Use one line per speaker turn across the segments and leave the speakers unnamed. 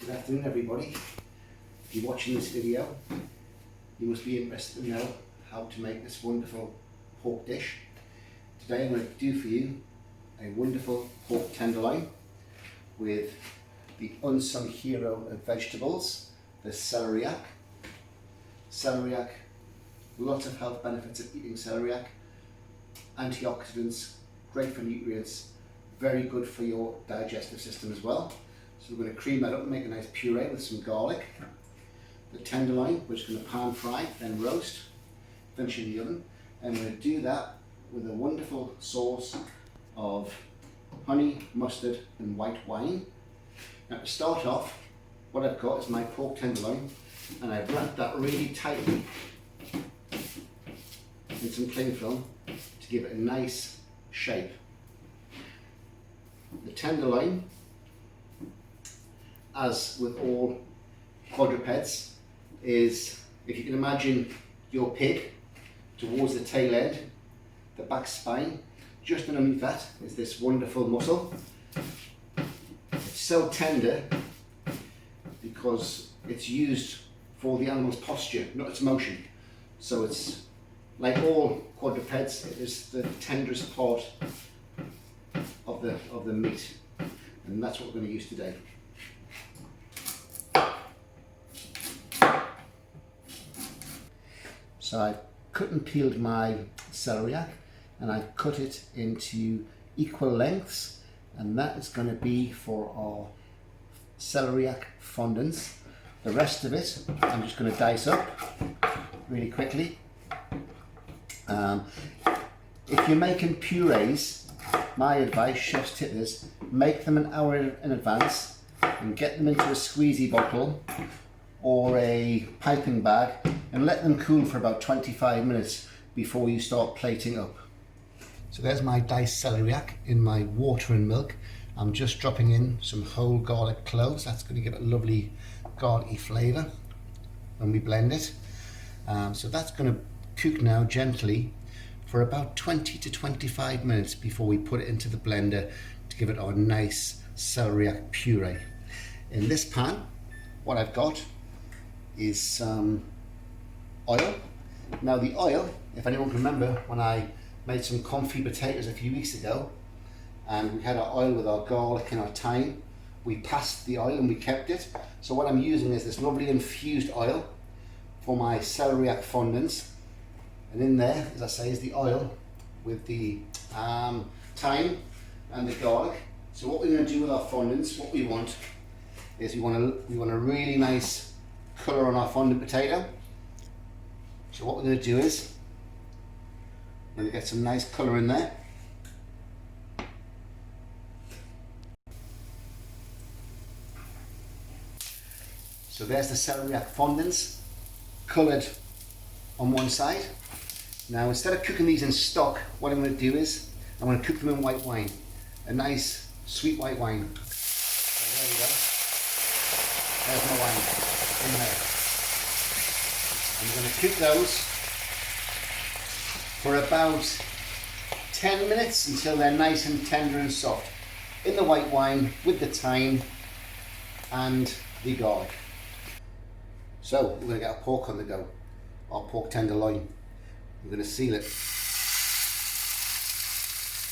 Good afternoon everybody. If you're watching this video, you must be interested to know how to make this wonderful pork dish. Today I'm going to do for you a wonderful pork tenderloin with the unsung hero of vegetables, the celeriac. Celeriac, lots of health benefits of eating celeriac. Antioxidants, great for nutrients, very good for your digestive system as well. So we're going to cream that up and make a nice puree with some garlic. The tenderloin, which is going to pan fry, then roast, finish in the oven. And we're going to do that with a wonderful sauce of honey, mustard and white wine. Now to start off, what I've got is my pork tenderloin, and I've wrapped that really tightly in some cling film to give it a nice shape. The tenderloin, as with all quadrupeds, is, if you can imagine your pig towards the tail end, the back spine, just underneath that is this wonderful muscle. It's so tender because it's used for the animal's posture, not its motion. So it's like all quadrupeds, it is the tenderest part of the meat, and that's what we're going to use today. So I've cut and peeled my celeriac and I've cut it into equal lengths, and that is going to be for our celeriac fondants. The rest of it I'm just going to dice up really quickly. If you're making purees, my advice, chef's tip is, make them an hour in advance and get them into a squeezy bottle or a piping bag and let them cool for about 25 minutes before you start plating up. So there's my diced celeriac in my water and milk. I'm just dropping in some whole garlic cloves. That's going to give it a lovely garlicky flavour when we blend it. So that's going to cook now gently for about 20 to 25 minutes before we put it into the blender to give it our nice celeriac puree. In this pan, what I've got is some oil. Now the oil, if anyone can remember when I made some confit potatoes a few weeks ago and we had our oil with our garlic and our thyme, we passed the oil and we kept it. So what I'm using is this lovely infused oil for my celeriac fondants, and in there, as I say, is the oil with the thyme and the garlic. So what we're going to do with our fondants, what we want is we want a really nice colour on our fondant potato. So what we're going to do is we're going to get some nice colour in there. So there's the celeriac fondants coloured on one side. Now instead of cooking these in stock, what I'm going to do is I'm going to cook them in white wine, a nice sweet white wine. So there we go. There's my wine in there. I'm going to cook those for about 10 minutes until they're nice and tender and soft in the white wine with the thyme and the garlic. So we're going to get our pork on the go, our pork tenderloin. We're going to seal it.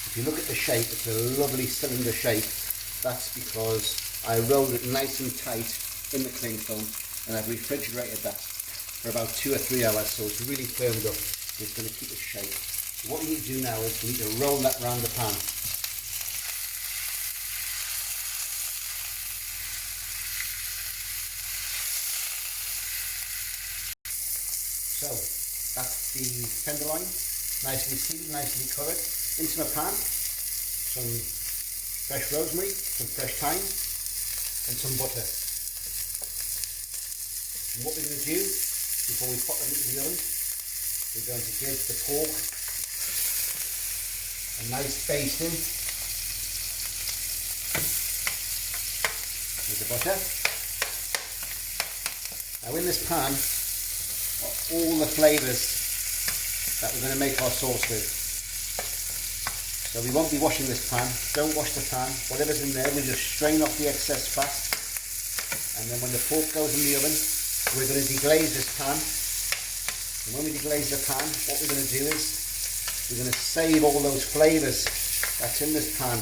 If you look at the shape, it's a lovely cylinder shape. That's because I rolled it nice and tight in the cling film and I've refrigerated that for about 2 or 3 hours, so it's really firmed up. It's going to keep its shape. So what we need to do now is we need to roll that round the pan. So that's the tenderloin, nicely seasoned, nicely coloured, into my pan. Some fresh rosemary, some fresh thyme and some butter. And what we're going to do before we pop them into the oven, we're going to give the pork a nice basting with the butter. Now in this pan are all the flavours that we're going to make our sauce with. So we won't be washing this pan. Don't wash the pan. Whatever's in there, we just strain off the excess fat And then when the pork goes in the oven, we're going to deglaze this pan. And when we deglaze the pan, what we're going to do is we're going to save all those flavours that's in this pan.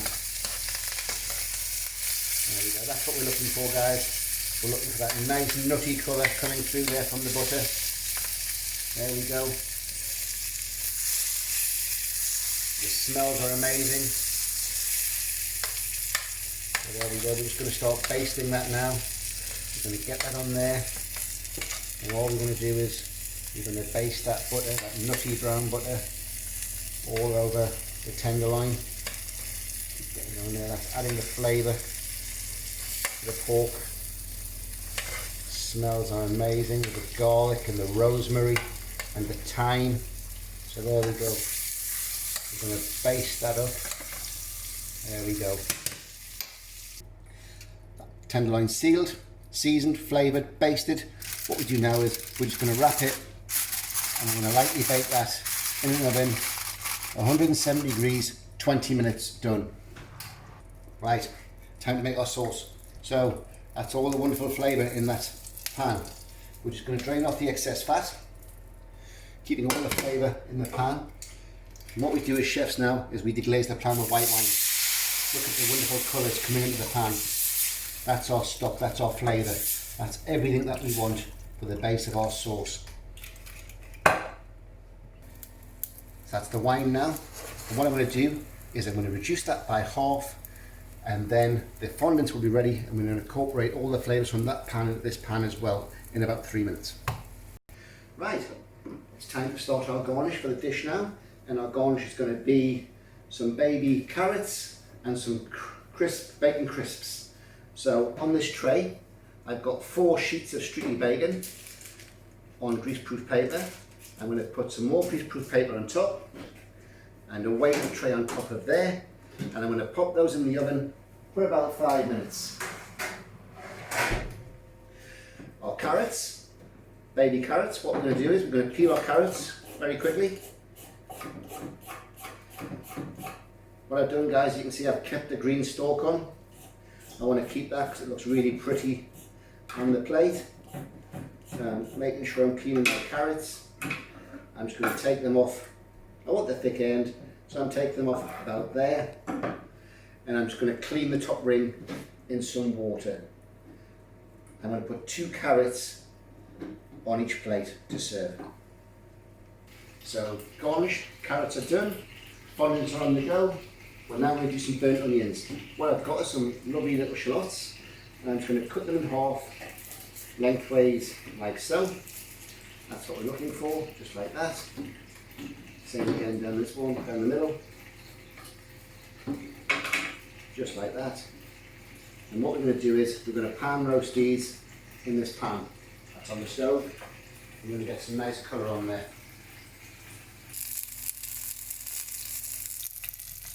There we go, that's what we're looking for, guys. We're looking for that nice nutty colour coming through there from the butter. There we go. The smells are amazing. So there we go, we're just going to start basting that now. We're going to get that on there. And all we're going to do is we're going to baste that butter, that nutty brown butter, all over the tenderloin. Keep getting on there, that's adding the flavour to the pork. Smells are amazing with the garlic and the rosemary and the thyme. So there we go. We're going to baste that up. There we go. Tenderloin sealed, seasoned, flavoured, basted. What we do now is we're just going to wrap it and we're going to lightly bake that in an oven, 170 degrees, 20 minutes, done. Right, time to make our sauce. So that's all the wonderful flavour in that pan. We're just going to drain off the excess fat, keeping all the flavour in the pan. And what we do as chefs now is we deglaze the pan with white wine. Look at the wonderful colours coming into the pan. That's our stock, that's our flavour. That's everything that we want for the base of our sauce. So that's the wine now. And what I'm going to do is I'm going to reduce that by half, and then the fondants will be ready, and we're going to incorporate all the flavours from that pan into this pan as well in about 3 minutes. Right, it's time to start our garnish for the dish now. And our garnish is going to be some baby carrots and some crisp bacon crisps. So on this tray I've got 4 sheets of streaky bacon on greaseproof paper. I'm going to put some more greaseproof paper on top and a weighted tray on top of there, and I'm going to pop those in the oven for about 5 minutes. Our carrots, baby carrots, what we're going to do is we're going to peel our carrots very quickly. What I've done, guys, you can see I've kept the green stalk on. I want to keep that because it looks really pretty on the plate. Making sure I'm cleaning my carrots. I'm just going to take them off. I want the thick end, so I'm taking them off about there. And I'm just going to clean the top ring in some water. I'm going to put 2 carrots on each plate to serve. So garnished, carrots are done, fondants are on the go. We're now going to do some burnt onions. What I've got are some lovely little shallots, and I'm just going to cut them in half, lengthways like so. That's what we're looking for, just like that. Same again down this one, down the middle. Just like that. And what we're going to do is we're going to pan roast these in this pan. That's on the stove. We're going to get some nice colour on there.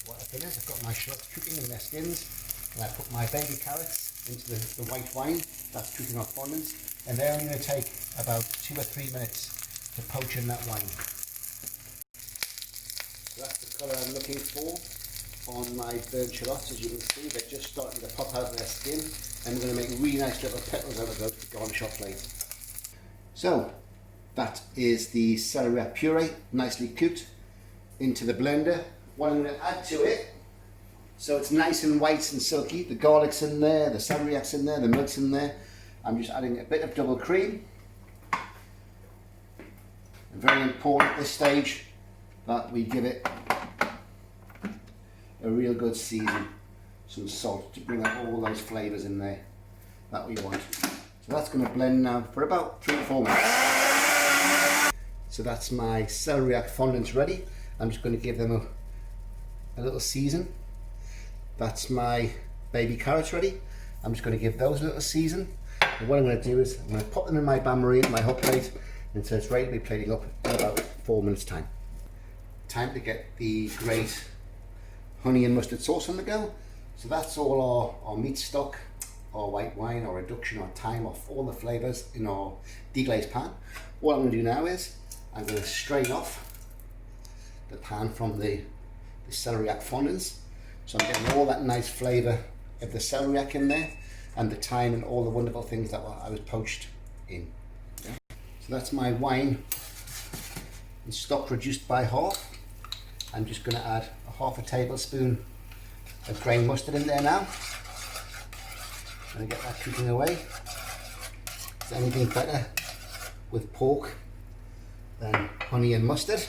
What I've done is I've got my shallots cooking in their skins, and I put my baby carrots into the white wine. That's cooking off fondants, and they're only going to take about 2 or 3 minutes to poach in that wine. So that's the colour I'm looking for on my burnt shallots. As you can see, they're just starting to pop out of their skin, and we're going to make really nice little petals out of those to garnish our plate. So that is the celery puree, nicely cooked, into the blender. What I'm going to add to it, so it's nice and white and silky, the garlic's in there, the celeriac's in there, the milk's in there. I'm just adding a bit of double cream. And very important at this stage that we give it a real good season, some salt to bring out all those flavours in there that we want. So that's going to blend now for about 3 or 4 minutes. So that's my celeriac fondants ready. I'm just going to give them a little season. That's my baby carrots ready. I'm just going to give those a little season. And what I'm going to do is I'm going to pop them in my bain-marie, my hot plate, until it's ready to be plating up in about 4 minutes time. Time to get the great honey and mustard sauce on the go. So that's all our meat stock, our white wine, our reduction, our thyme, all the flavours in our deglazed pan. What I'm going to do now is I'm going to strain off the pan from the celeriac fondants. So I'm getting all that nice flavour of the celeriac in there. and the thyme and all the wonderful things that I was poached in. Yeah. So that's my wine and stock reduced by half. I'm just going to add a half a tablespoon of grain mustard in there now. Going to get that cooking away. Is there anything better with pork than honey and mustard?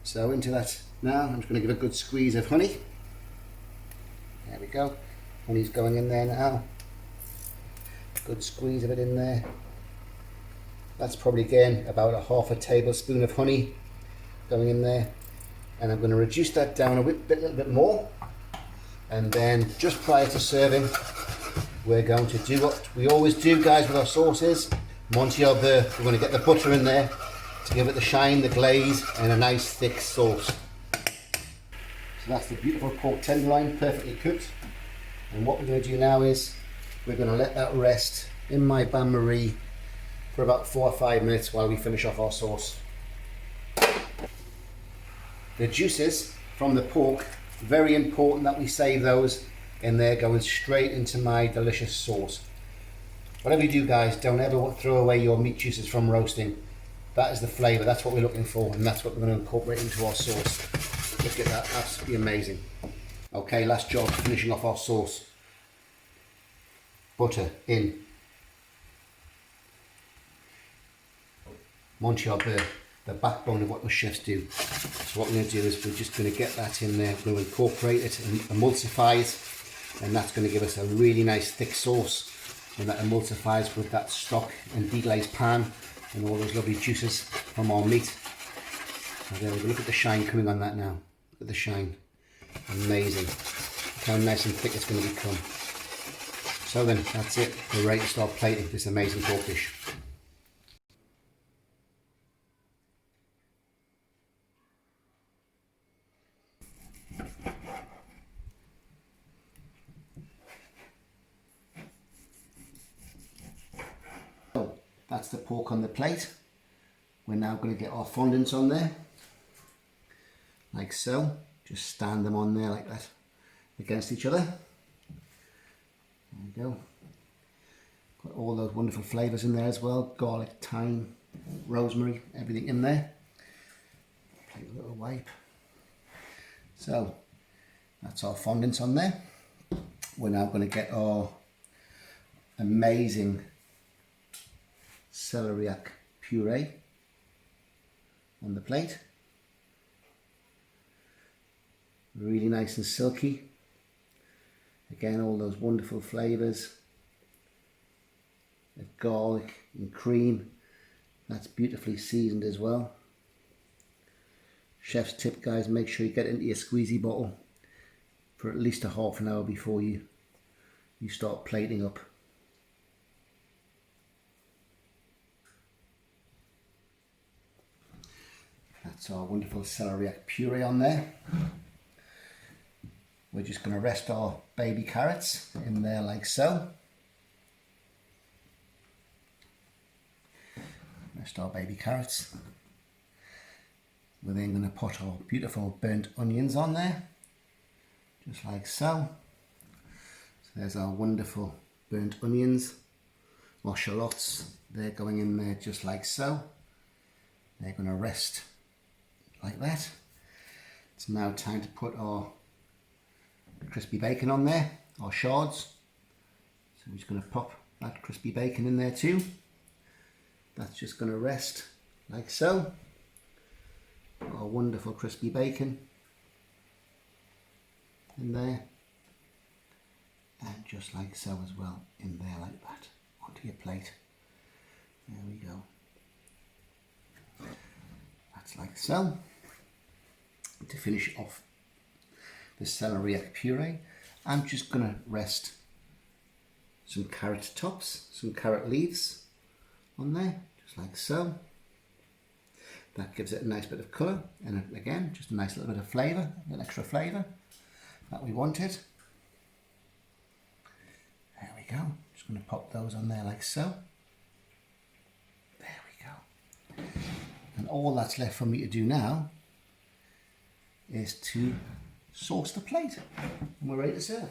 So into that now, I'm just going to give a good squeeze of honey. There we go. Honey's going in there now. Good squeeze of it in there. That's probably again about a half a tablespoon of honey going in there. And I'm going to reduce that down a little bit more. And then just prior to serving, we're going to do what we always do, guys, with our sauces. Montier beurre. We're going to get the butter in there to give it the shine, the glaze, and a nice thick sauce. So that's the beautiful pork tenderloin, perfectly cooked. And what we're going to do now is we're going to let that rest in my bain-marie for about 4 or 5 minutes while we finish off our sauce. The juices from the pork, very important that we save those, and they're going straight into my delicious sauce. Whatever you do, guys, don't ever throw away your meat juices from roasting. That is the flavour, that's what we're looking for, and that's what we're going to incorporate into our sauce. Look at that, absolutely amazing. Okay, last job, finishing off our sauce. Butter in. Montier beurre, the backbone of what the chefs do. So what we're going to do is we're just going to get that in there, we're going to incorporate it and emulsify it, and that's going to give us a really nice thick sauce, and that emulsifies with that stock and deglazed pan and all those lovely juices from our meat. So there we go, look at the shine coming on that now. Look at the shine, amazing. Look how nice and thick it's going to become. So then, that's it, we're ready to start plating this amazing pork dish. So, that's the pork on the plate. We're now going to get our fondants on there, like so. Just stand them on there like that, against each other. There we go. Got all those wonderful flavours in there as well. Garlic, thyme, rosemary, everything in there. Plate a little wipe. So, that's our fondants on there. We're now going to get our amazing celeriac puree on the plate. Really nice and silky. Again, all those wonderful flavours of garlic and cream. That's beautifully seasoned as well. Chef's tip, guys, make sure you get it into your squeezy bottle for at least a half an hour before you start plating up. That's our wonderful celeriac puree on there. We're just going to rest our baby carrots in there like so. Rest our baby carrots. We're then going to put our beautiful burnt onions on there, just like so. So there's our wonderful burnt onions, or shallots. They're going in there just like so. They're going to rest like that. It's now time to put our crispy bacon on there, our shards. So we're just going to pop that crispy bacon in there too. That's just going to rest like so. Our wonderful crispy bacon in there, and just like so as well in there like that onto your plate. There we go. That's like so. To finish off the celeriac puree, I'm just going to rest some carrot tops, some carrot leaves on there, just like so. That gives it a nice bit of colour, and again, just a nice little bit of flavour, an extra flavour that we wanted. There we go. Just going to pop those on there like so. There we go. And all that's left for me to do now is to sauce the plate, and we're ready to serve.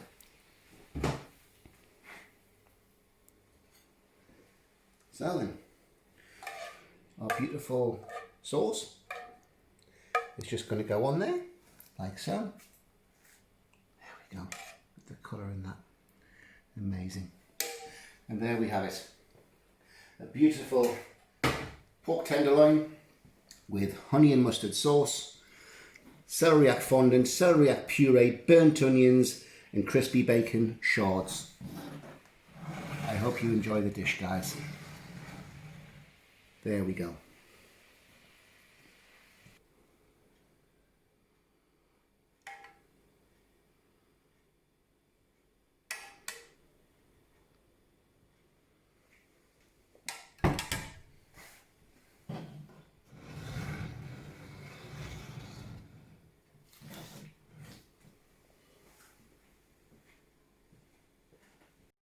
So then, our beautiful sauce is just going to go on there, like so. There we go, with the colour in that. Amazing. And there we have it. A beautiful pork tenderloin with honey and mustard sauce, celeriac fondant, celeriac puree, burnt onions and crispy bacon shards. I hope you enjoy the dish, guys. There we go.